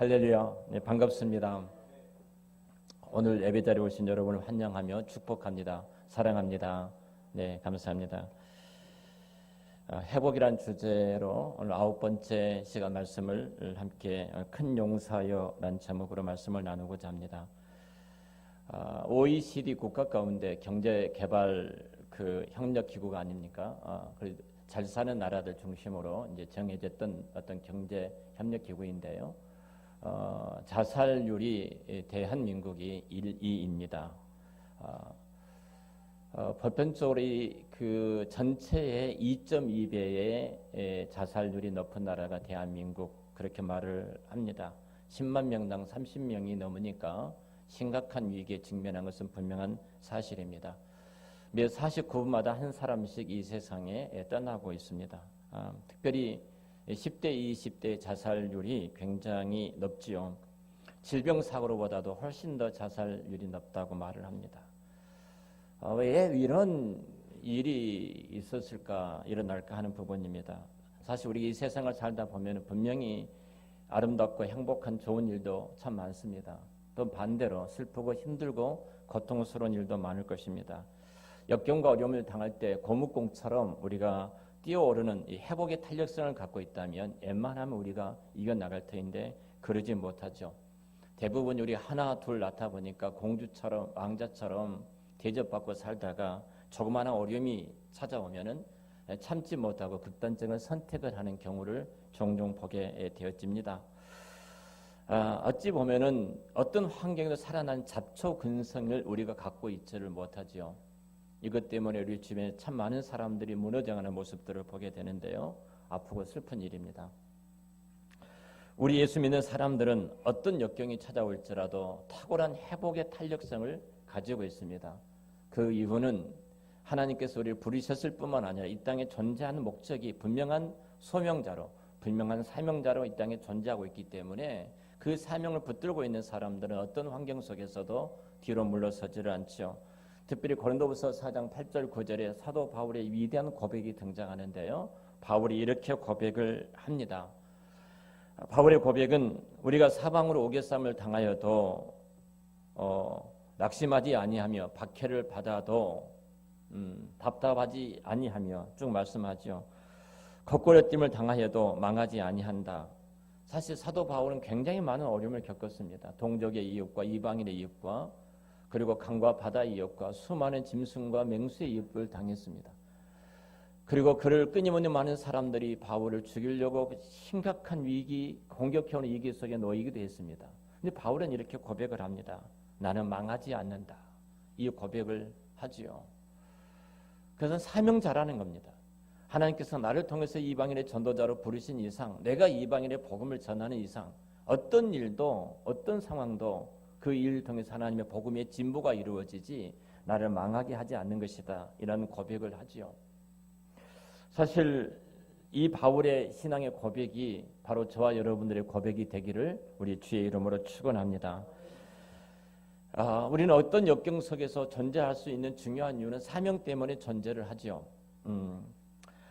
할렐루야. 네, 반갑습니다. 오늘 예배 자리에 오신 여러분을 환영하며 축복합니다. 사랑합니다. 네, 감사합니다. 회복이란 주제로 오늘 9번째 시간 말씀을 함께 큰 용사여란 제목으로 말씀을 나누고자 합니다. OECD 국가 가운데 경제 개발 협력 기구가 아닙니까? 잘 사는 나라들 중심으로 이제 정해졌던 어떤 경제 협력 기구인데요. 자살률이 대한민국이 1, 2입니다. 보편적으로 그 전체의 2.2배의 자살률이 높은 나라가 대한민국 그렇게 말을 합니다. 10만 명당 30명이 넘으니까 심각한 위기에 직면한 것은 분명한 사실입니다. 매 49분마다 한 사람씩 이 세상에 떠나고 있습니다. 특별히 10대, 20대 자살률이 굉장히 높지요. 질병사고로보다도 훨씬 더 자살률이 높다고 말을 합니다. 왜 이런 일이 있었을까, 일어날까 하는 부분입니다. 사실 우리 이 세상을 살다 보면 분명히 아름답고 행복한 좋은 일도 참 많습니다. 또 반대로 슬프고 힘들고 고통스러운 일도 많을 것입니다. 역경과 어려움을 당할 때 고무공처럼 우리가 뛰어오르는 이 회복의 탄력성을 갖고 있다면 웬만하면 우리가 이겨나갈 터인데 그러지 못하죠. 대부분 우리 하나 둘 낳다 보니까 공주처럼 왕자처럼 대접받고 살다가 조그마한 어려움이 찾아오면은 참지 못하고 극단적인 선택을 하는 경우를 종종 보게 되어집니다. 어찌 보면은 어떤 환경에도 살아난 잡초 근성을 우리가 갖고 있지를 못하지요. 이것 때문에 우리 주변에 참 많은 사람들이 무너져가는 모습들을 보게 되는데요. 아프고 슬픈 일입니다. 우리 예수 믿는 사람들은 어떤 역경이 찾아올지라도 탁월한 회복의 탄력성을 가지고 있습니다. 그 이유는 하나님께서 우리를 부르셨을 뿐만 아니라 이 땅에 존재하는 목적이 분명한 소명자로, 분명한 사명자로 이 땅에 존재하고 있기 때문에 그 사명을 붙들고 있는 사람들은 어떤 환경 속에서도 뒤로 물러서지를 않죠. 특별히 고린도후서 4장 8절 9절에 사도 바울의 위대한 고백이 등장하는데요. 바울이 이렇게 고백을 합니다. 바울의 고백은 우리가 사방으로 오개쌈을 당하여도 낙심하지 아니하며 박해를 받아도 답답하지 아니하며 쭉 말씀하죠. 거꾸러짐을 당하여도 망하지 아니한다. 사실 사도 바울은 굉장히 많은 어려움을 겪었습니다. 동족의 이웃과 이방인의 이웃과 그리고 강과 바다의 이웃과 수많은 짐승과 맹수의 이웃을 당했습니다. 그리고 그를 끊임없는 많은 사람들이 바울을 죽이려고 심각한 위기, 공격해오는 위기 속에 놓이기도 했습니다. 근데 바울은 이렇게 고백을 합니다. 나는 망하지 않는다. 이 고백을 하지요. 그것은 사명자라는 겁니다. 하나님께서 나를 통해서 이방인의 전도자로 부르신 이상, 내가 이방인의 복음을 전하는 이상, 어떤 일도 어떤 상황도 그 일을 통해서 하나님의 복음의 진보가 이루어지지 나를 망하게 하지 않는 것이다. 이런 고백을 하지요. 사실 이 바울의 신앙의 고백이 바로 저와 여러분들의 고백이 되기를 우리 주의 이름으로 축원합니다. 우리는 어떤 역경 속에서 존재할 수 있는 중요한 이유는 사명 때문에 존재를 하지요.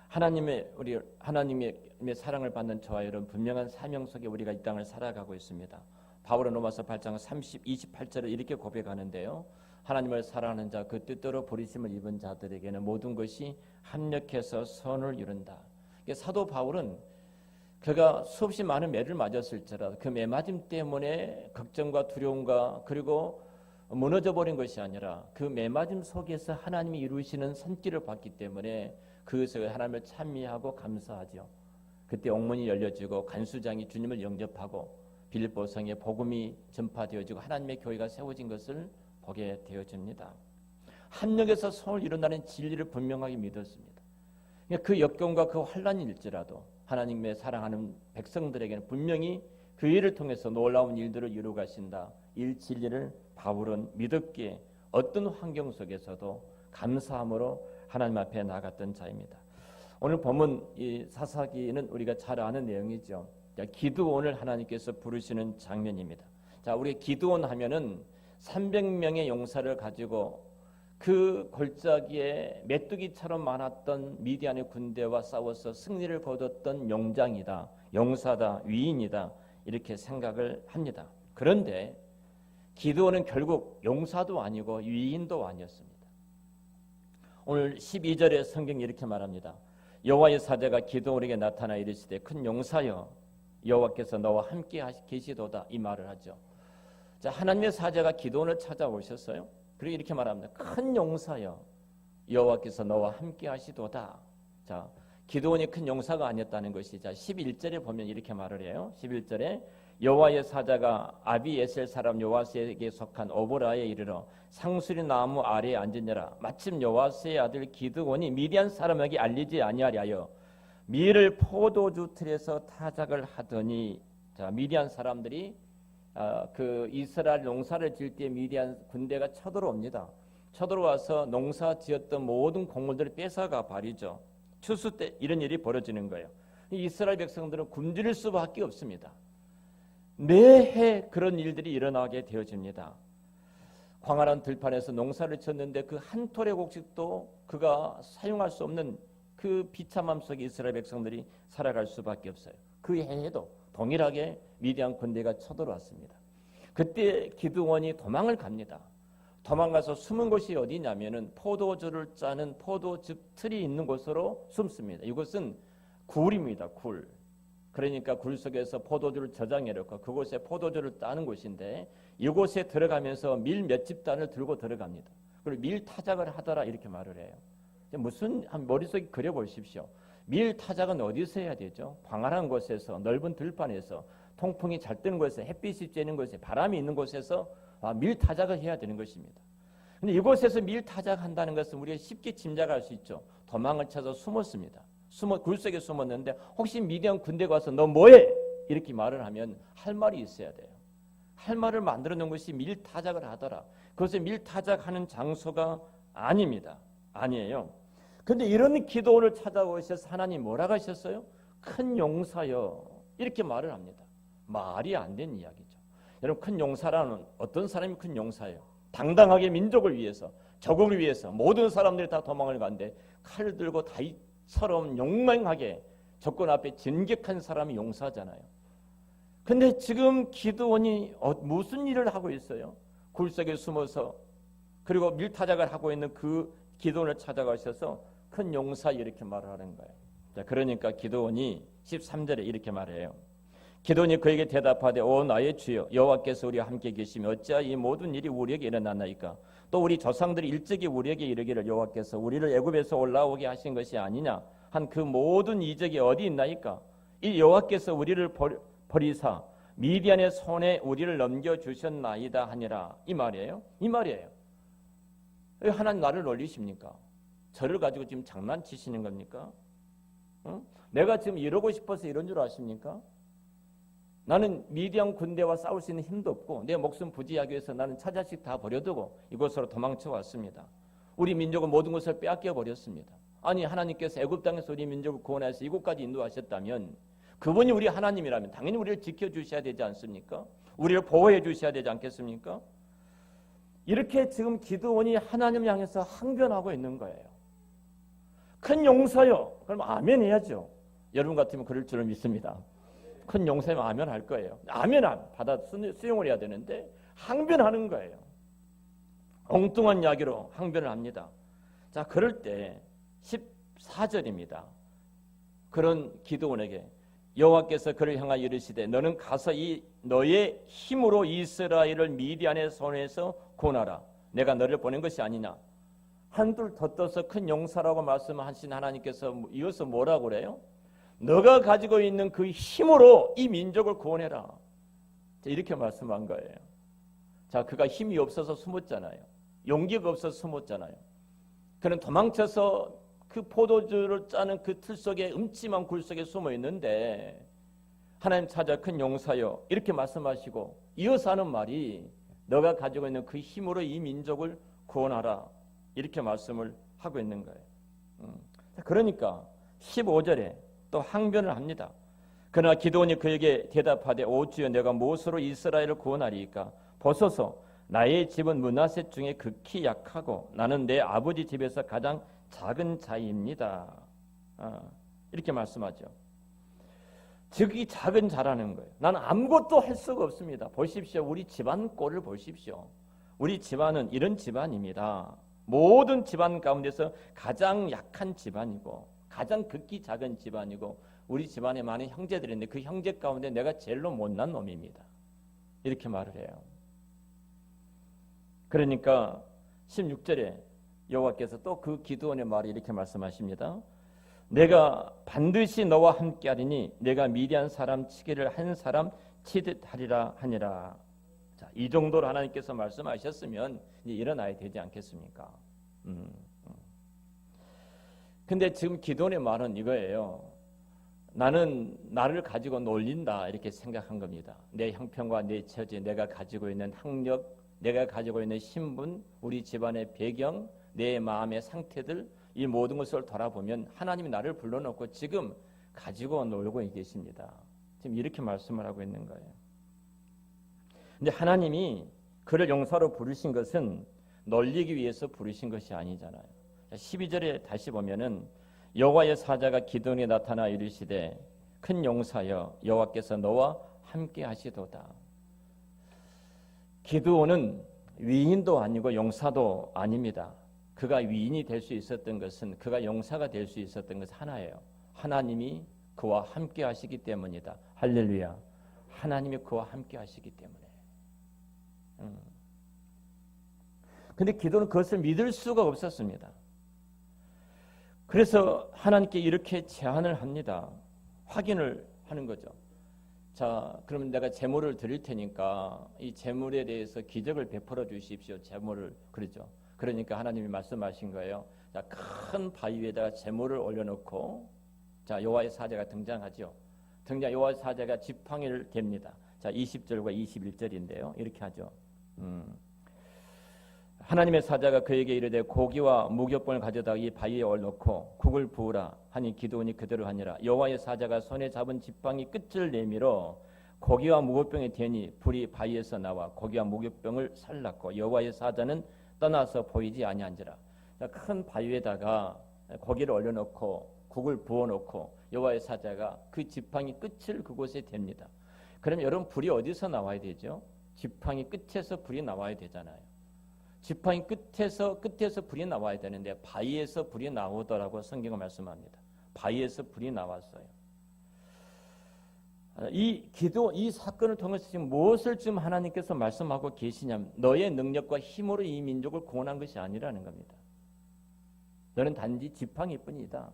하나님의 사랑을 받는 저와 여러분 분명한 사명 속에 우리가 이 땅을 살아가고 있습니다. 바울은 로마서 8장 28절을 이렇게 고백하는데요. 하나님을 사랑하는 자, 그 뜻대로 부르심을 입은 자들에게는 모든 것이 합력해서 선을 이룬다. 사도 바울은 그가 수없이 많은 매를 맞았을지라도 그 매맞음 때문에 걱정과 두려움과 그리고 무너져 버린 것이 아니라 그 매맞음 속에서 하나님이 이루시는 손길을 받기 때문에 그것을 하나님을 찬미하고 감사하죠. 그때 옥문이 열려지고 간수장이 주님을 영접하고 빌립보성에 복음이 전파되어지고 하나님의 교회가 세워진 것을 보게 되어집니다. 합력에서 선을 이룬다는 진리를 분명하게 믿었습니다. 그 역경과 그 환난일지라도 하나님의 사랑하는 백성들에게는 분명히 그 일을 통해서 놀라운 일들을 이루어 가신다. 이 진리를 바울은 믿었기에 어떤 환경 속에서도 감사함으로 하나님 앞에 나갔던 자입니다. 오늘 본문 이 사사기는 우리가 잘 아는 내용이죠. 기드온을 하나님께서 부르시는 장면입니다. 자, 우리 기드온 하면은 300명의 용사를 가지고 그 골짜기에 메뚜기처럼 많았던 미디안의 군대와 싸워서 승리를 거뒀던 용장이다, 용사다, 위인이다. 이렇게 생각을 합니다. 그런데 기드온은 결국 용사도 아니고 위인도 아니었습니다. 오늘 12절에 성경이 이렇게 말합니다. 여호와의 사자가 기드온에게 나타나 이르시되 큰 용사여 여호와께서 너와 함께 계시도다 이 말을 하죠. 자, 하나님의 사자가 기드온을 찾아오셨어요. 그리고 이렇게 말합니다. 큰 용사여 여호와께서 너와 함께 하시도다. 자, 기드온이 큰 용사가 아니었다는 것이 자 11절에 보면 이렇게 말을 해요. 11절에 여호와의 사자가 아비에셀 사람 요아스에게 속한 오보라에 이르러 상수리 나무 아래에 앉으니라. 마침 요아스의 아들 기드온이 미디안 사람에게 알리지 아니하려 밀을 포도주 틀에서 타작을 하더니 자 미디안 사람들이 그 이스라엘 농사를 지을 때 미디안 군대가 쳐들어옵니다. 쳐들어와서 농사 지었던 모든 곡물들을 뺏어가 버리죠. 추수 때 이런 일이 벌어지는 거예요. 이스라엘 백성들은 굶주릴 수밖에 없습니다. 매해 그런 일들이 일어나게 되어집니다. 광활한 들판에서 농사를 쳤는데 그 한 톨의 곡식도 그가 사용할 수 없는 그 비참함 속에 이스라엘 백성들이 살아갈 수밖에 없어요. 그 해에도 동일하게 미디안 군대가 쳐들어왔습니다. 그때 기드온이 도망을 갑니다. 도망가서 숨은 곳이 어디냐면은 포도주를 짜는 포도즙 틀이 있는 곳으로 숨습니다. 이곳은 굴입니다. 굴. 그러니까 굴 속에서 포도주를 저장해 놓고 그곳에 포도주를 따는 곳인데 이곳에 들어가면서 밀 몇 집단을 들고 들어갑니다. 그리고 밀 타작을 하더라 이렇게 말을 해요. 무슨 머릿속에 그려보십시오. 밀 타작은 어디서 해야 되죠? 광활한 곳에서 넓은 들판에서 통풍이 잘 뜨는 곳에서 햇빛이 쬐는 곳에 바람이 있는 곳에서 밀 타작을 해야 되는 것입니다. 근데 이곳에서 밀 타작한다는 것은 우리가 쉽게 짐작할 수 있죠. 도망을 쳐서 숨었습니다. 굴 속에 숨었는데 혹시 미디안 군대가 와서 너 뭐해? 이렇게 말을 하면 할 말이 있어야 돼요. 할 말을 만들어 놓은 것이 밀 타작을 하더라. 그것이 밀 타작하는 장소가 아닙니다. 아니에요. 근데 이런 기도를 찾아오셔서 하나님 뭐라고 하셨어요? 큰 용사여 이렇게 말을 합니다. 말이 안 되는 이야기죠. 여러분 큰 용사라는 어떤 사람이 큰 용사예요? 당당하게 민족을 위해서 적을 위해서 모든 사람들이 다 도망을 가는데 칼을 들고 다윗처럼 용맹하게 적군 앞에 진격한 사람이 용사잖아요. 근데 지금 기드온이 무슨 일을 하고 있어요? 굴 속에 숨어서 그리고 밀타작을 하고 있는 그 기드온을 찾아가셔서 큰 용사 이렇게 말을 하는 거예요. 자, 그러니까 기드온이 13절에 이렇게 말해요. 기드온이 그에게 대답하되 오 나의 주여 여호와께서 우리와 함께 계시며 어찌하여 이 모든 일이 우리에게 일어났나이까? 또 우리 조상들이 일찍이 우리에게 이르기를 여호와께서 우리를 애굽에서 올라오게 하신 것이 아니냐 한 그 모든 이적이 어디 있나이까? 이 여호와께서 우리를 버리사 미디안의 손에 우리를 넘겨주셨나이다 하니라. 이 말이에요. 이 말이에요. 왜 하나님 나를 놀리십니까? 저를 가지고 지금 장난치시는 겁니까? 내가 지금 이러고 싶어서 이런 줄 아십니까? 나는 미디안 군대와 싸울 수 있는 힘도 없고 내 목숨 부지하기 위해서 나는 처자식 다 버려두고 이곳으로 도망쳐 왔습니다. 우리 민족은 모든 것을 빼앗겨 버렸습니다. 아니 하나님께서 애굽 땅에서 우리 민족을 구원해서 이곳까지 인도하셨다면 그분이 우리 하나님이라면 당연히 우리를 지켜주셔야 되지 않습니까? 우리를 보호해 주셔야 되지 않겠습니까? 이렇게 지금 기드온이 하나님을 향해서 항변하고 있는 거예요. 큰 용사요. 그럼 아멘 해야죠. 여러분 같으면 그럴 줄을 믿습니다. 큰 용사면 아멘 할 거예요. 아멘 받아 수용을 해야 되는데 항변하는 거예요. 엉뚱한 이야기로 항변을 합니다. 자, 그럴 때 14절입니다. 그런 기드온에게 여호와께서 그를 향하여 이르시되 너는 가서 너의 힘으로 이스라엘을 미디안의 손에서 구원하라. 내가 너를 보낸 것이 아니냐. 한둘 더 떠서 큰 용사라고 말씀하신 하나님께서 이어서 뭐라고 그래요? 너가 가지고 있는 그 힘으로 이 민족을 구원해라. 이렇게 말씀한 거예요. 자, 그가 힘이 없어서 숨었잖아요. 용기가 없어서 숨었잖아요. 그는 도망쳐서 그 포도주를 짜는 그 틀 속에 음침한 굴 속에 숨어 있는데 하나님 찾아 큰 용사여 이렇게 말씀하시고 이어서 하는 말이 너가 가지고 있는 그 힘으로 이 민족을 구원하라 이렇게 말씀을 하고 있는 거예요. 그러니까 15절에 또 항변을 합니다. 그러나 기드온이 그에게 대답하되 오 주여 내가 무엇으로 이스라엘을 구원하리이까? 보소서 나의 집은 므낫세 중에 극히 약하고 나는 내 아버지 집에서 가장 작은 자입니다. 이렇게 말씀하죠. 즉 이 작은 자라는 거예요. 나는 아무것도 할 수가 없습니다. 보십시오. 우리 집안 꼴을 보십시오. 우리 집안은 이런 집안입니다. 모든 집안 가운데서 가장 약한 집안이고 가장 극히 작은 집안이고 우리 집안에 많은 형제들이 있는데 그 형제 가운데 내가 제일로 못난 놈입니다. 이렇게 말을 해요. 그러니까 16절에 여호와께서 또 그 기드온의 말을 이렇게 말씀하십니다. 내가 반드시 너와 함께하리니 내가 미디안 사람 치기를 한 사람 치듯 하리라 하니라. 자, 이 정도로 하나님께서 말씀하셨으면 이제 일어나야 되지 않겠습니까? 근데 지금 기드온의 말은 이거예요. 나는 나를 가지고 놀린다 이렇게 생각한 겁니다. 내 형편과 내 처지, 내가 가지고 있는 학력, 내가 가지고 있는 신분, 우리 집안의 배경, 내 마음의 상태들 이 모든 것을 돌아보면 하나님이 나를 불러놓고 지금 가지고 놀고 계십니다. 지금 이렇게 말씀을 하고 있는 거예요. 근데 하나님이 그를 용사로 부르신 것은 놀리기 위해서 부르신 것이 아니잖아요. 12절에 다시 보면은 여호와의 사자가 기드온에 나타나 이르시되 큰 용사여 여호와께서 너와 함께 하시도다. 기드온은 위인도 아니고 용사도 아닙니다. 그가 위인이 될 수 있었던 것은 그가 용사가 될 수 있었던 것은 하나예요. 하나님이 그와 함께 하시기 때문이다. 할렐루야. 하나님이 그와 함께 하시기 때문에. 근데 기도는 그것을 믿을 수가 없었습니다. 그래서 하나님께 이렇게 제안을 합니다. 확인을 하는 거죠. 자, 그러면 내가 제물을 드릴 테니까 이 제물에 대해서 기적을 베풀어 주십시오. 제물을 그러죠. 그러니까 하나님이 말씀하신 거예요. 자, 큰 바위 위에다가 제물을 올려놓고 자, 여호와의 사자가 등장하죠. 여호와의 사자가 지팡이를 댑니다. 자, 20절과 21절인데요. 이렇게 하죠. 하나님의 사자가 그에게 이르되 고기와 무교병을 가져다가 이 바위에 올려놓고 국을 부으라 하니 기드온이 그대로 하니라. 여호와의 사자가 손에 잡은 지팡이 끝을 내밀어 고기와 무교병에 대니 불이 바위에서 나와 고기와 무교병을 살랐고 여호와의 사자는 떠나서 보이지 아니한지라. 큰 바위에다가 고기를 올려놓고 국을 부어놓고 여호와의 사자가 그 지팡이 끝을 그곳에 댑니다. 그럼 여러분 불이 어디서 나와야 되죠? 지팡이 끝에서 불이 나와야 되잖아요. 지팡이 끝에서 불이 나와야 되는데 바위에서 불이 나오더라고 성경은 말씀합니다. 바위에서 불이 나왔어요. 이 사건을 통해서 지금 무엇을 지금 하나님께서 말씀하고 계시냐면 너의 능력과 힘으로 이 민족을 구원한 것이 아니라는 겁니다. 너는 단지 지팡이뿐이다.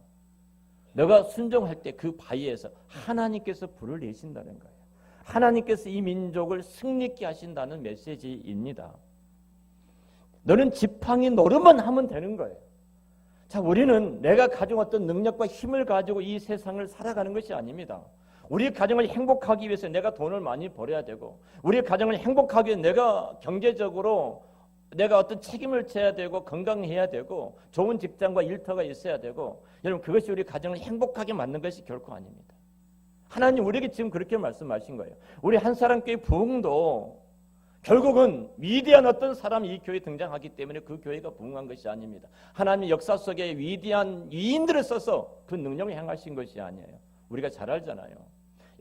너가 순종할 때 그 바위에서 하나님께서 불을 내신다는 거예요. 하나님께서 이 민족을 승리케 하신다는 메시지입니다. 너는 지팡이 노릇만 하면 되는 거예요. 자, 우리는 내가 가진 어떤 능력과 힘을 가지고 이 세상을 살아가는 것이 아닙니다. 우리 가정을 행복하기 위해서 내가 돈을 많이 벌어야 되고 우리 가정을 행복하기 위해 내가 경제적으로 내가 어떤 책임을 져야 되고 건강해야 되고 좋은 직장과 일터가 있어야 되고 여러분 그것이 우리 가정을 행복하게 만든 것이 결코 아닙니다. 하나님 우리에게 지금 그렇게 말씀하신 거예요. 우리 한 사람 교회 부흥도 결국은 위대한 어떤 사람이 이 교회에 등장하기 때문에 그 교회가 부흥한 것이 아닙니다. 하나님 역사 속에 위대한 위인들을 써서 그 능력을 행하신 것이 아니에요. 우리가 잘 알잖아요.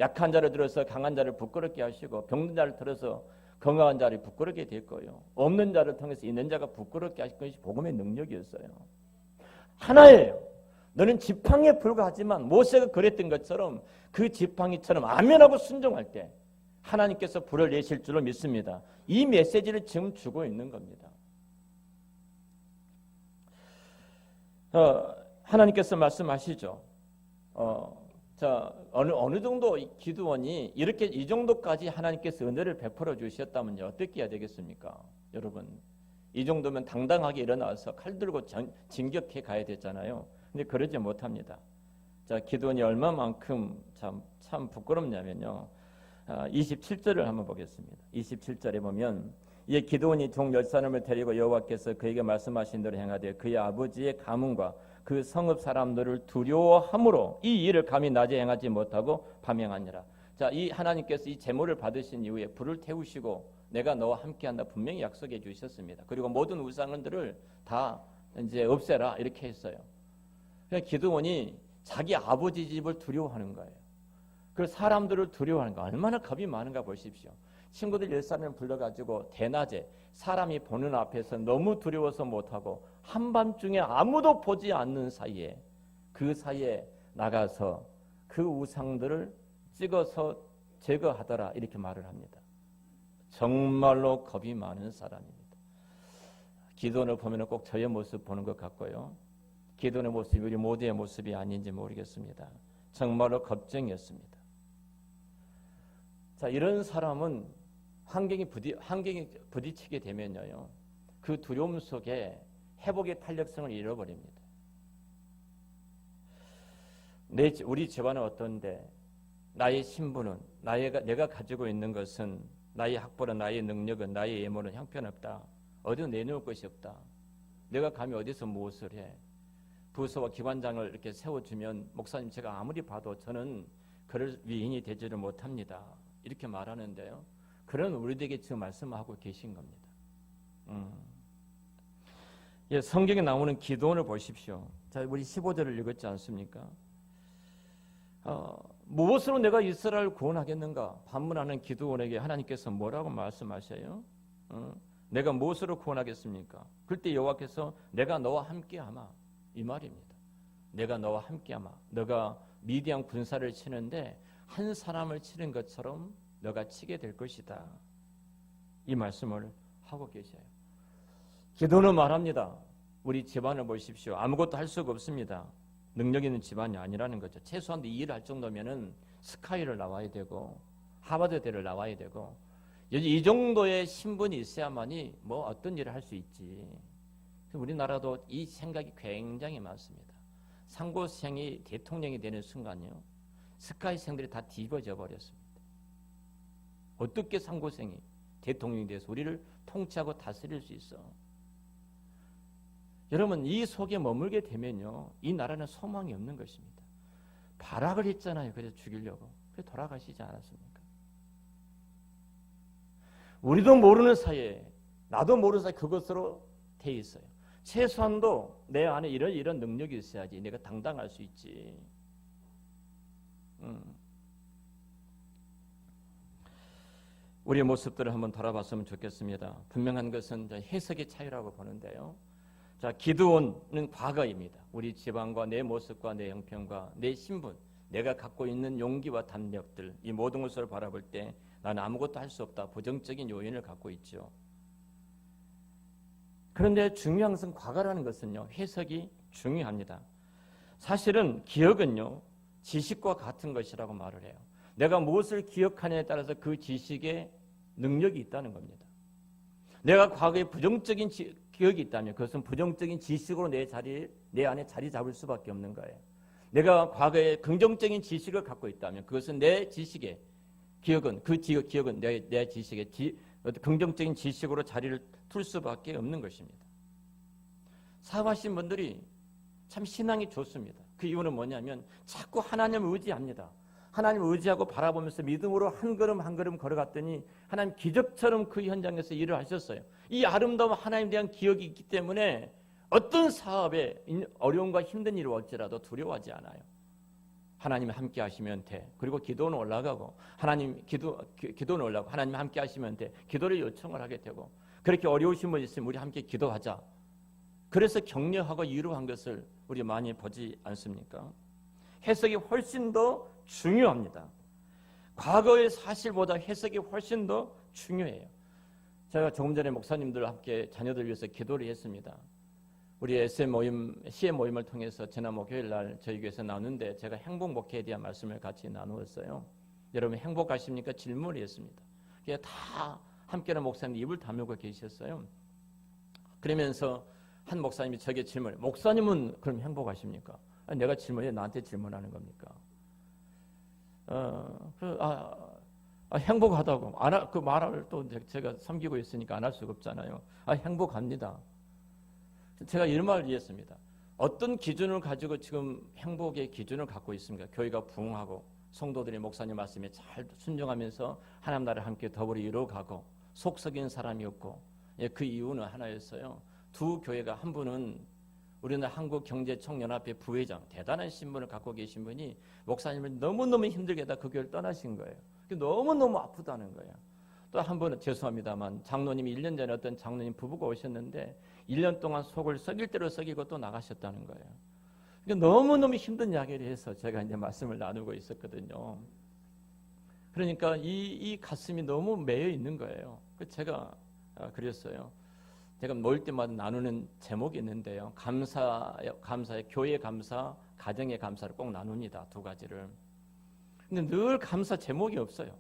약한 자를 들어서 강한 자를 부끄럽게 하시고 병든 자를 들어서 건강한 자를 부끄럽게 될 거예요. 없는 자를 통해서 있는 자가 부끄럽게 하신 것이 복음의 능력이었어요. 하나예요. 너는 지팡이에 불과하지만 모세가 그랬던 것처럼 그 지팡이처럼 아멘하고 순종할 때 하나님께서 불을 내실 줄로 믿습니다. 이 메시지를 지금 주고 있는 겁니다. 하나님께서 말씀하시죠. 어느 정도 기드온이 이렇게 이 정도까지 하나님께서 은혜를 베풀어 주셨다면요 어떻게 해야 되겠습니까? 여러분 이 정도면 당당하게 일어나서 칼 들고 진격해 가야 되잖아요. 근데 그러지 못합니다. 자, 기드온이 얼마만큼 참 부끄럽냐면요. 27절을 한번 보겠습니다. 27절에 보면 이에 기드온이 종 몇 사람을 데리고 여호와께서 그에게 말씀하신 대로 행하되 그의 아버지의 가문과 그 성읍 사람들을 두려워함으로 이 일을 감히 낮에 행하지 못하고 밤에 행하니라. 자, 이 하나님께서 이 제물을 받으신 이후에 불을 태우시고 내가 너와 함께한다 분명히 약속해 주셨습니다. 그리고 모든 우상들을 다 이제 없애라 이렇게 했어요. 그러니까 기드온이 자기 아버지 집을 두려워하는 거예요. 그 사람들을 두려워하는 거 얼마나 겁이 많은가 보십시오. 친구들 10사람을 불러가지고 대낮에 사람이 보는 앞에서 너무 두려워서 못하고 한밤중에 아무도 보지 않는 사이에 그 사이에 나가서 그 우상들을 찍어서 제거하더라 이렇게 말을 합니다. 정말로 겁이 많은 사람입니다. 기도원을 보면 꼭 저의 모습 보는 것 같고요. 기도원의 모습이 우리 모두의 모습이 아닌지 모르겠습니다. 정말로 겁쟁이였습니다. 자, 이런 사람은 환경이 부딪히게 되면요, 그 두려움 속에 회복의 탄력성을 잃어버립니다. 우리 집안은 어떤데, 나의 신분은, 내가 가지고 있는 것은, 나의 학벌은, 나의 능력은, 나의 외모는 형편없다. 어디서 내놓을 것이 없다. 내가 감히 어디서 무엇을 해. 부서와 기관장을 이렇게 세워주면 목사님 제가 아무리 봐도 저는 그럴 위인이 되지를 못합니다. 이렇게 말하는데요. 그런 우리에게 지금 말씀하고 계신 겁니다. 예, 성경에 나오는 기도원을 보십시오. 자, 우리 15절을 읽었지 않습니까? 무엇으로 내가 이스라엘을 구원하겠는가? 반문하는 기도원에게 하나님께서 뭐라고 말씀하셔요? 내가 무엇으로 구원하겠습니까? 그때 여호와께서 내가 너와 함께하마 이 말입니다. 내가 너와 함께하마. 너가 미디안 군사를 치는데 한 사람을 치는 것처럼 너가 치게 될 것이다. 이 말씀을 하고 계셔요. 기도는 말합니다. 우리 집안을 보십시오. 아무것도 할 수가 없습니다. 능력 있는 집안이 아니라는 거죠. 최소한 이 일을 할 정도면은 스카이를 나와야 되고 하버드대를 나와야 되고 이 정도의 신분이 있어야만이 뭐 어떤 일을 할 수 있지. 우리나라도 이 생각이 굉장히 많습니다. 상고생이 대통령이 되는 순간요, 스카이생들이 다 뒤집어져 버렸습니다. 어떻게 상고생이 대통령이 돼서 우리를 통치하고 다스릴 수 있어? 여러분, 이 속에 머물게 되면요, 이 나라는 소망이 없는 것입니다. 발악을 했잖아요. 그래서 죽이려고. 그래서 돌아가시지 않았습니까? 우리도 모르는 사이에, 나도 모르는 사이에 그것으로 돼 있어요. 최소한도 내 안에 이런 능력이 있어야지 내가 당당할 수 있지. 우리의 모습들을 한번 돌아봤으면 좋겠습니다. 분명한 것은 해석의 차이라고 보는데요. 자, 기드온은 과거입니다. 우리 집안과 내 모습과 내 형편과 내 신분, 내가 갖고 있는 용기와 담력들, 이 모든 것을 바라볼 때 나는 아무것도 할 수 없다. 부정적인 요인을 갖고 있죠. 그런데 중요한 것은 과거라는 것은요, 해석이 중요합니다. 사실은 기억은요, 지식과 같은 것이라고 말을 해요. 내가 무엇을 기억하냐에 따라서 그 지식에 능력이 있다는 겁니다. 내가 과거에 부정적인 기억이 있다면 그것은 부정적인 지식으로 내 안에 자리 잡을 수밖에 없는 거예요. 내가 과거에 긍정적인 지식을 갖고 있다면 그것은 내 지식의 기억은 내 지식의 긍정적인 지식으로 자리를 틀 수밖에 없는 것입니다. 사업하신 분들이 참 신앙이 좋습니다. 그 이유는 뭐냐면 자꾸 하나님을 의지합니다. 하나님을 의지하고 바라보면서 믿음으로 한 걸음 한 걸음 걸어갔더니 하나님 기적처럼 그 현장에서 일을 하셨어요. 이 아름다운 하나님에 대한 기억이 있기 때문에 어떤 사업에 어려움과 힘든 일이 올지라도 두려워하지 않아요. 하나님이 함께 하시면 돼. 그리고 기도는 올라가고 기도는 올라가고 하나님 함께 하시면 돼. 기도를 요청을 하게 되고 그렇게 어려우신 분 있으면 우리 함께 기도하자. 그래서 격려하고 위로한 것을 우리 많이 보지 않습니까? 해석이 훨씬 더 중요합니다. 과거의 사실보다 해석이 훨씬 더 중요해요. 제가 조금 전에 목사님들과 함께 자녀들 위해서 기도를 했습니다. 우리 SM 모임, CM 모임을 통해서 지난 목요일 날 저희 교회에서 나누는데 제가 행복 목회에 대한 말씀을 같이 나누었어요. 여러분 행복하십니까? 질문을 했습니다. 다 함께하는 목사님 입을 다물고 계셨어요. 그러면서 한 목사님이 저에게 질문해. 목사님은 그럼 행복하십니까? 내가 질문해 나한테 질문하는 겁니까? 행복하다고 그 말을 또 제가 섬기고 있으니까 안 할 수가 없잖아요. 행복합니다. 제가 이런 말을 이해했습니다. 어떤 기준을 가지고 지금 행복의 기준을 갖고 있습니까? 교회가 부흥하고 성도들이 목사님 말씀에 잘 순종하면서 하나님 나라를 함께 더불어 이루어가고 속 썩인 사람이 없고 그 이유는 하나였어요. 두 교회가 한 분은 우리는 한국경제총연합회 부회장, 대단한 신분을 갖고 계신 분이 목사님을 너무너무 힘들게 하다 그 교회를 떠나신 거예요. 너무너무 아프다는 거예요. 또 한 번은 죄송합니다만 장로님이 1년 전에 어떤 장로님 부부가 오셨는데 1년 동안 속을 썩일 대로 썩이고 또 나가셨다는 거예요. 너무너무 힘든 이야기를 해서 제가 이제 말씀을 나누고 있었거든요. 그러니까 이 가슴이 너무 매여 있는 거예요. 제가 그랬어요. 제가 모일 때마다 나누는 제목이 있는데요. 감사의 교회 감사, 가정의 감사를 꼭 나눕니다. 두 가지를. 근데 늘 감사 제목이 없어요.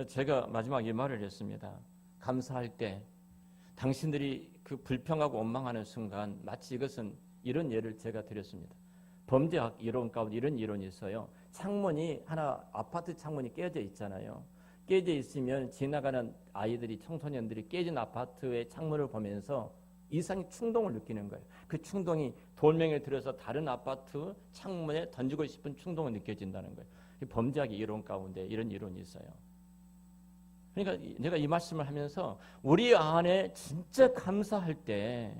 제가 마지막 이 말을 했습니다. 감사할 때 당신들이 그 불평하고 원망하는 순간 마치 이것은 이런 예를 제가 드렸습니다. 범죄학 이론 가운데 이런 이론이 있어요. 창문이 하나 아파트 창문이 깨져 있잖아요. 깨져 있으면 지나가는 아이들이 청소년들이 깨진 아파트의 창문을 보면서 이상의 충동을 느끼는 거예요. 그 충동이 돌멩이를 들여서 다른 아파트 창문에 던지고 싶은 충동을 느껴진다는 거예요. 범죄학 이론 가운데 이런 이론이 있어요. 그러니까 내가 이 말씀을 하면서 우리 안에 진짜 감사할 때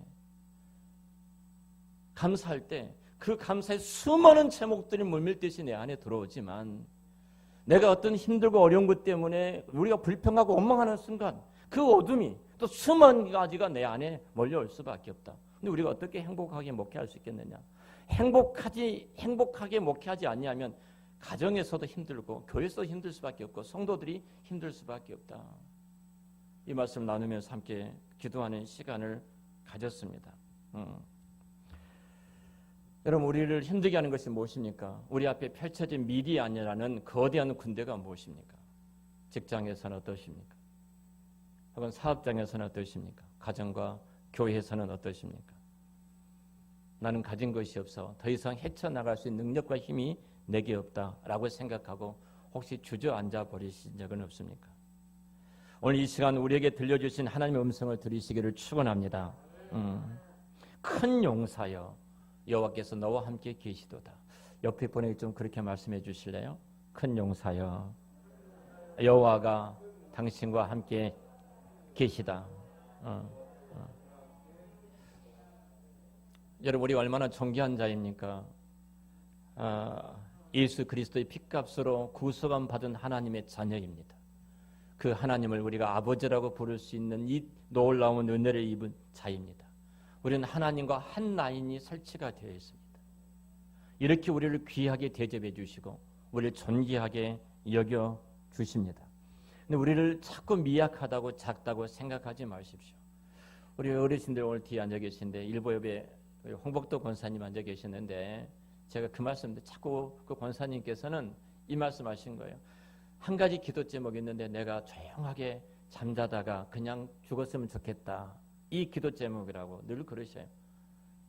그 감사의 수많은 제목들이 물밀듯이 내 안에 들어오지만 내가 어떤 힘들고 어려운 것 때문에 우리가 불평하고 원망하는 순간 그 어둠이 또 수만 가지가 내 안에 몰려올 수밖에 없다. 근데 우리가 어떻게 행복하게 목회할 수 있겠느냐? 행복하게 목회하지 않냐면 가정에서도 힘들고 교회에서도 힘들 수밖에 없고 성도들이 힘들 수밖에 없다. 이 말씀 나누면서 함께 기도하는 시간을 가졌습니다. 여러분, 우리를 힘들게 하는 것이 무엇입니까? 우리 앞에 펼쳐진 미디안이라는 거대한 군대가 무엇입니까? 직장에서는 어떠십니까? 혹은 사업장에서는 어떠십니까? 가정과 교회에서는 어떠십니까? 나는 가진 것이 없어 더 이상 헤쳐나갈 수 있는 능력과 힘이 내게 없다라고 생각하고 혹시 주저앉아 버리신 적은 없습니까? 오늘 이 시간 우리에게 들려주신 하나님의 음성을 들으시기를 축원합니다. 큰 용사여 여호와께서 너와 함께 계시도다. 옆에 분에게 좀 그렇게 말씀해 주실래요? 큰 용사여 여호와가 당신과 함께 계시다. 여러분, 우리 얼마나 존귀한 자입니까? 예수 그리스도의 핏값으로 구속함 받은 하나님의 자녀입니다. 그 하나님을 우리가 아버지라고 부를 수 있는 이 놀라운 은혜를 입은 자입니다. 우리는 하나님과 한 라인이 설치가 되어 있습니다. 이렇게 우리를 귀하게 대접해 주시고 우리를 존귀하게 여겨 주십니다. 근데 우리를 자꾸 미약하다고 작다고 생각하지 마십시오. 우리 어르신들 오늘 뒤에 앉아 계신데 일보협에 홍복도 권사님 앉아 계시는데 제가 그 말씀인데 자꾸 그 권사님께서는 이 말씀하신 거예요. 한 가지 기도 제목이 있는데 내가 조용하게 잠자다가 그냥 죽었으면 좋겠다. 이 기도 제목이라고 늘 그러셔요.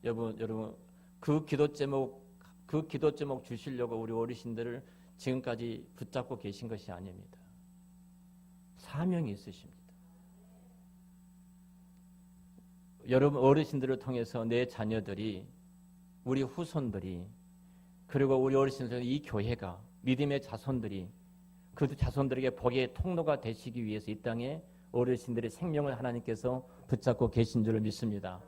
여러분 그 기도 제목 주시려고 우리 어르신들을 지금까지 붙잡고 계신 것이 아닙니다. 사명이 있으십니다. 여러분 어르신들을 통해서 내 자녀들이 우리 후손들이 그리고 우리 어르신들 이 교회가 믿음의 자손들이 그 자손들에게 복의 통로가 되시기 위해서 이 땅에 어르신들의 생명을 하나님께서 붙잡고 계신 줄을 믿습니다.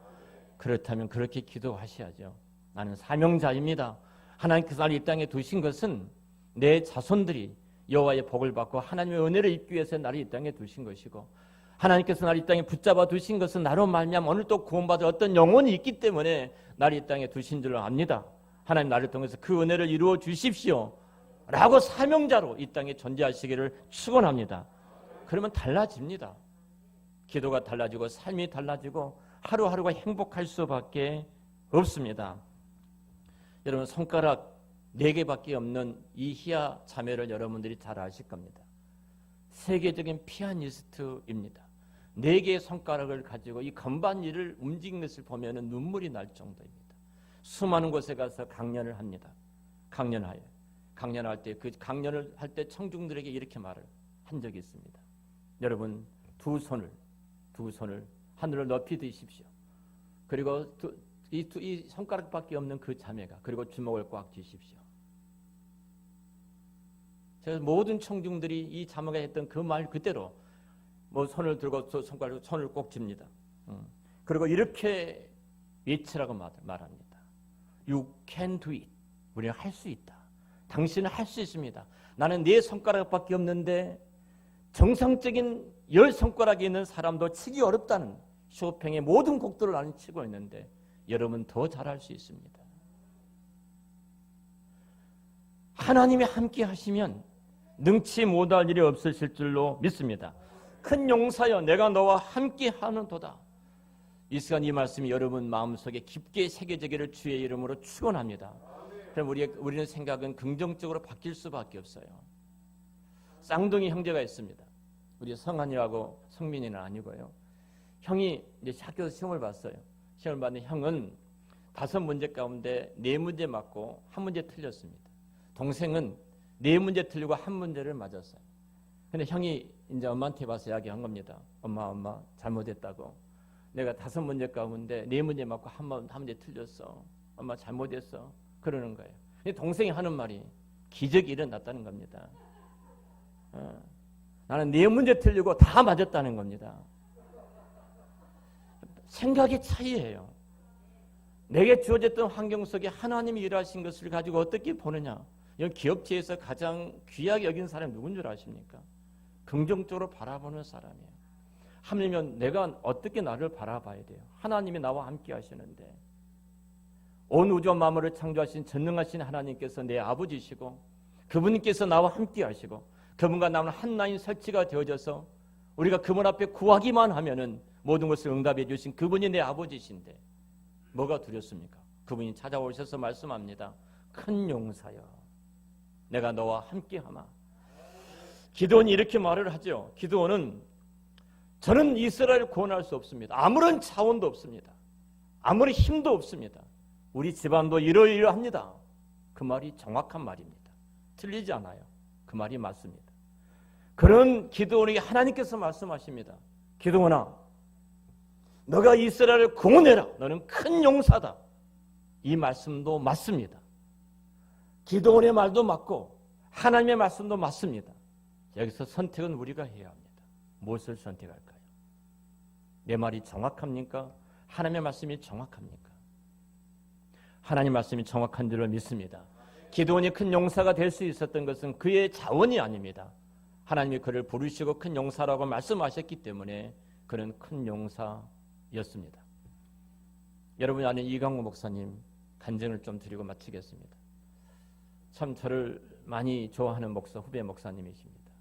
그렇다면 그렇게 기도하셔야죠. 나는 사명자입니다. 하나님께서 나를 이 땅에 두신 것은 내 자손들이 여호와의 복을 받고 하나님의 은혜를 입기 위해서 나를 이 땅에 두신 것이고 하나님께서 나를 이 땅에 붙잡아 두신 것은 나로 말미암아 오늘 또 구원받을 어떤 영혼이 있기 때문에 나를 이 땅에 두신 줄을 압니다. 하나님 나를 통해서 그 은혜를 이루어 주십시오 라고 사명자로 이 땅에 존재하시기를 축원합니다. 그러면 달라집니다. 기도가 달라지고 삶이 달라지고 하루하루가 행복할 수밖에 없습니다. 여러분 손가락 4개밖에 없는 이 희야 자매를 여러분들이 잘 아실 겁니다. 세계적인 피아니스트입니다. 4개의 손가락을 가지고 이 건반일을 움직이는 것을 보면 눈물이 날 정도입니다. 수많은 곳에 가서 강연을 합니다. 강연할 때 청중들에게 이렇게 말을 한 적이 있습니다. 여러분 두 손을 하늘을 높이 드십시오. 그리고 이 손가락밖에 없는 그 자매가 그리고 주먹을 꽉 쥐십시오. 제가 모든 청중들이 이 자매가 했던 그 말 그대로 손을 들고 손을 꼭 쥡니다. 그리고 이렇게 it라고 말합니다. You can do it. 우리는 할 수 있다. 당신은 할 수 있습니다. 나는 네 손가락밖에 없는데 정상적인 10손가락이 있는 사람도 치기 어렵다는 쇼팽의 모든 곡들을 나는 치고 있는데 여러분 더 잘할 수 있습니다. 하나님이 함께 하시면 능치 못할 일이 없으실 줄로 믿습니다. 큰 용사여 내가 너와 함께 하는도다. 이 시간 이 말씀이 여러분 마음속에 깊게 새겨지기를 주의 이름으로 축원합니다. 그럼 우리는 생각은 긍정적으로 바뀔 수밖에 없어요. 쌍둥이 형제가 있습니다. 우리 성한이하고 성민이는 아니고요. 형이 이제 학교에서 시험을 봤어요. 시험을 봤는데 형은 5문제 가운데 4문제 맞고 1문제 틀렸습니다. 동생은 4문제 틀리고 1문제를 맞았어요. 근데 형이 이제 엄마한테 와서 이야기한 겁니다. 엄마 잘못했다고. 내가 5문제 가운데 4문제 맞고 1문제 틀렸어. 엄마 잘못했어. 그러는 거예요. 근데 동생이 하는 말이 기적이 일어났다는 겁니다. 나는 4문제 틀리고 다 맞았다는 겁니다. 생각의 차이예요. 내게 주어졌던 환경 속에 하나님이 일하신 것을 가지고 어떻게 보느냐. 이 기업체에서 가장 귀하게 여긴 사람이 누군 줄 아십니까? 긍정적으로 바라보는 사람이에요. 하물며 내가 어떻게 나를 바라봐야 돼요? 하나님이 나와 함께 하시는데 온 우주와 만물을 창조하신 전능하신 하나님께서 내 아버지시고 그분께서 나와 함께 하시고 그분과 나는 한 라인 설치가 되어져서 우리가 그분 앞에 구하기만 하면은 모든 것을 응답해 주신 그분이 내 아버지신데 뭐가 두렵습니까? 그분이 찾아오셔서 말씀합니다. 큰 용사여 내가 너와 함께하마. 기드온이 이렇게 말을 하죠. 기드온은 저는 이스라엘을 구원할 수 없습니다. 아무런 자원도 없습니다. 아무리 힘도 없습니다. 우리 집안도 이러이러합니다. 그 말이 정확한 말입니다. 틀리지 않아요. 그 말이 맞습니다. 그런 기드온에게 하나님께서 말씀하십니다. 기드온아 너가 이스라엘을 구원해라. 너는 큰 용사다. 이 말씀도 맞습니다. 기드온의 말도 맞고 하나님의 말씀도 맞습니다. 여기서 선택은 우리가 해야 합니다. 무엇을 선택할까요? 내 말이 정확합니까? 하나님의 말씀이 정확합니까? 하나님 말씀이 정확한 줄을 믿습니다. 기드온이 큰 용사가 될 수 있었던 것은 그의 자원이 아닙니다. 하나님이 그를 부르시고 큰 용사라고 말씀하셨기 때문에 그는 큰 용사였습니다. 여러분이 아는 이강호 목사님 간증을 좀 드리고 마치겠습니다. 참 저를 많이 좋아하는 목사, 후배 목사님이십니다.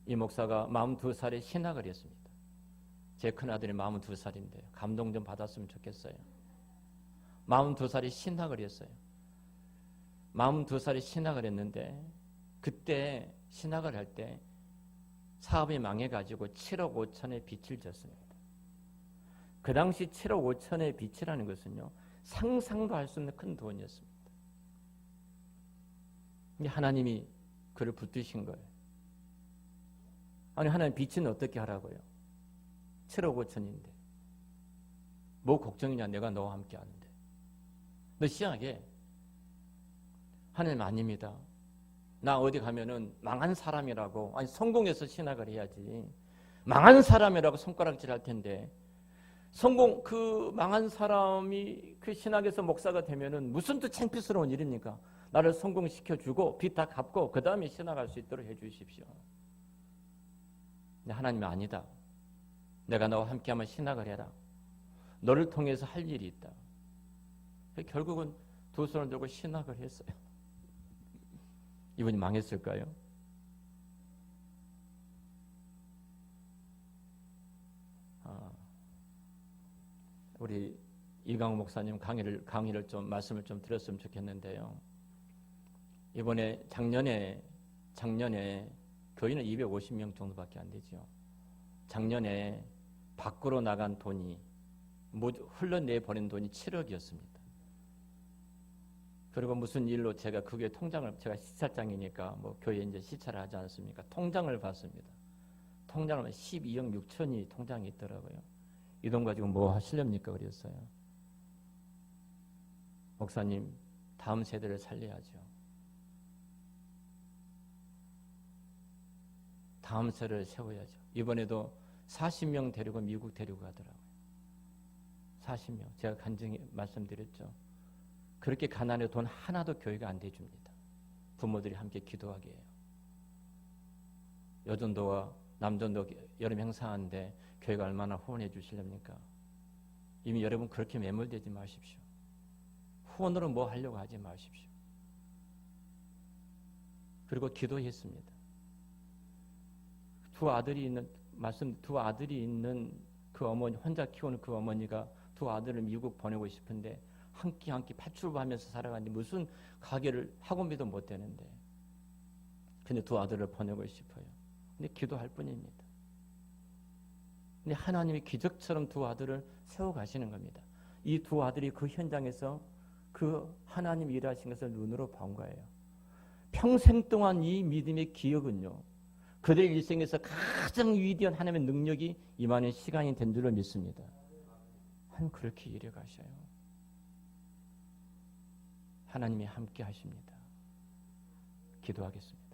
이 목사가 42살에 신학을 했습니다. 제 큰아들이 42살인데 감동 좀 받았으면 좋겠어요. 42살이 신학을 했어요. 42살이 신학을 했는데 그때 신학을 할 때 사업이 망해가지고 7억 5천의 빚을 졌습니다. 그 당시 7억 5천의 빚이라는 것은요 상상도 할 수 없는 큰 돈이었습니다. 하나님이 그를 붙드신 거예요. 아니 하나님 빚은 어떻게 하라고요? 7억 5천인데 뭐 걱정이냐 내가 너와 함께 하는데 너 시작에 하나님 아닙니다. 나 어디 가면은 망한 사람이라고 아니 성공해서 신학을 해야지 망한 사람이라고 손가락질 할 텐데 성공 그 망한 사람이 그 신학에서 목사가 되면은 무슨 또 창피스러운 일입니까? 나를 성공시켜주고 빚 다 갚고 그 다음에 신학할 수 있도록 해주십시오. 근데 하나님이 아니다. 내가 너와 함께하면 신학을 해라. 너를 통해서 할 일이 있다. 결국은 두 손을 들고 신학을 했어요. 이분이 망했을까요? 우리 이강호 목사님 강의를 좀 말씀을 좀 드렸으면 좋겠는데요. 이번에 작년에 교인은 250명 정도밖에 안 되죠. 작년에 밖으로 나간 돈이 모두 흘러내버린 돈이 7억이었습니다. 그리고 무슨 일로 제가 그게 통장을 제가 시찰장이니까 뭐 교회 이제 시찰을 하지 않습니까? 통장을 봤습니다. 통장을 보면 12억 6천이 통장에 있더라고요. 이 돈 가지고 뭐 하시렵니까? 그랬어요. 목사님, 다음 세대를 살려야죠. 다음 세대를 세워야죠. 이번에도 40명 데리고 미국 데리고 가더라고요. 40명. 제가 간증히 말씀드렸죠. 그렇게 가난해 돈 하나도 교회가 안 대줍니다. 부모들이 함께 기도하게 해요. 여전도와 남전도 여름 행사하는데 교회가 얼마나 후원해 주시렵니까? 이미 여러분 그렇게 매몰되지 마십시오. 후원으로 뭐 하려고 하지 마십시오. 그리고 기도했습니다. 두 아들이 있는 그 어머니, 혼자 키우는 그 어머니가 두 아들을 미국 보내고 싶은데 한 끼 한 끼 팥죽하면서 살아가는데 무슨 가게를 학원비도 못 되는데, 근데 두 아들을 보내고 싶어요. 근데 기도할 뿐입니다. 근데 하나님이 기적처럼 두 아들을 세워 가시는 겁니다. 이 두 아들이 그 현장에서 그 하나님 일하신 것을 눈으로 본 거예요. 평생 동안 이 믿음의 기억은요, 그들 일생에서 가장 위대한 하나님의 능력이 임하는 시간이 된 줄로 믿습니다. 하나님 그렇게 일해 가셔요. 하나님이 함께 하십니다. 기도하겠습니다.